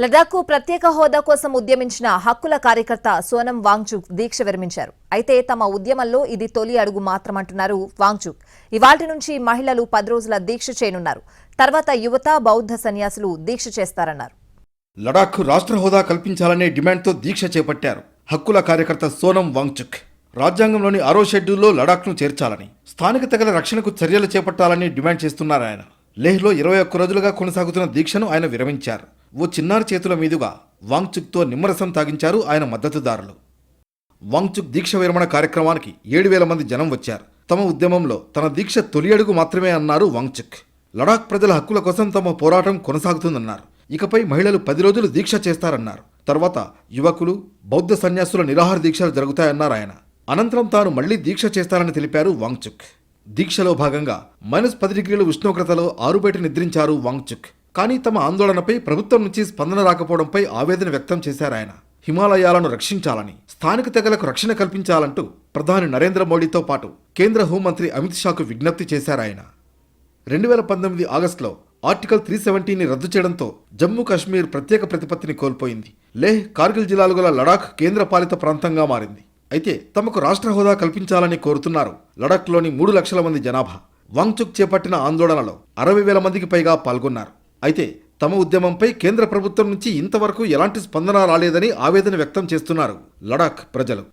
లదాఖ్కు ప్రత్యేక హోదా కోసం ఉద్యమించిన హక్కుల కార్యకర్త సోనం వాంగ్చుక్ దీక్ష విరమించారు. అయితే తమ ఉద్యమంలో ఇది తొలి అడుగు మాత్రమంటున్నారు వాంగ్చుక్. ఇవాల్టి నుంచి మహిళలు 10 రోజుల దీక్ష చేయనున్నారు. తర్వాత యువత, బౌద్ధ సన్యాసులు దీక్ష చేస్తారన్నారు. లడాఖ్కు రాష్ట్ర హోదా కల్పించాలనే డిమాండ్తో దీక్ష చేపట్టారు హక్కుల కార్యకర్త సోనం వాంగ్చుక్. రాజ్యాంగంలోని 6వ షెడ్యూల్లో లడాఖ్ను చేర్చాలని, స్థానిక తెగల రక్షణకు చర్యలు చేపట్టాలని డిమాండ్ చేస్తున్నారు ఆయన. లేహ్లో 21 రోజులుగా కొనసాగుతున్న దీక్షను ఆయన విరమించారు. ఓ చిన్నారి చేతుల మీదుగా వాంగ్చుక్తో నిమ్మరసం తాగించారు ఆయన మద్దతుదారులు. వాంగ్చుక్ దీక్ష విరమణ కార్యక్రమానికి 7,000 మంది జనం వచ్చారు. తమ ఉద్యమంలో తన దీక్ష తొలి అడుగు మాత్రమే అన్నారు వాంగ్చుక్. లడాఖ్ ప్రజల హక్కుల కోసం తమ పోరాటం కొనసాగుతుందన్నారు. ఇకపై మహిళలు 10 రోజులు దీక్ష చేస్తారన్నారు. తర్వాత యువకులు, బౌద్ధ సన్యాసుల నిరాహార దీక్షలు జరుగుతాయన్నారు ఆయన. అనంతరం తాను మళ్లీ దీక్ష చేస్తారని తెలిపారు వాంగ్చుక్. దీక్షలో భాగంగా -10 డిగ్రీల ఉష్ణోగ్రతలో ఆరుబయట నిద్రించారు వాంగ్చుక్. కానీ తమ ఆందోళనపై ప్రభుత్వం నుంచి స్పందన రాకపోవడంపై ఆవేదన వ్యక్తం చేశారాయన. హిమాలయాలను రక్షించాలని, స్థానిక తెగలకు రక్షణ కల్పించాలంటూ ప్రధాని నరేంద్ర మోడీతో పాటు కేంద్ర హోంమంత్రి అమిత్ షాకు విజ్ఞప్తి చేశారాయన. 2019 ఆగస్టులో ఆర్టికల్ 370ని రద్దు చేయడంతో జమ్మూ కాశ్మీర్ ప్రత్యేక ప్రతిపత్తిని కోల్పోయింది. లేహ్, కార్గిల్ జిల్లాలు గల లడాఖ్ కేంద్ర పాలిత ప్రాంతంగా మారింది. అయితే తమకు రాష్ట్ర హోదా కల్పించాలని కోరుతున్నారు లడాఖ్లోని 3 లక్షల మంది జనాభా. వాంగ్చుక్ చేపట్టిన ఆందోళనలో 60,000 మందికి పైగా పాల్గొన్నారు. అయితే తమ ఉద్యమంపై కేంద్ర ప్రభుత్వం నుంచి ఇంతవరకు ఎలాంటి స్పందన రాలేదని ఆవేదన వ్యక్తం చేస్తున్నారు లడాఖ్ ప్రజలు.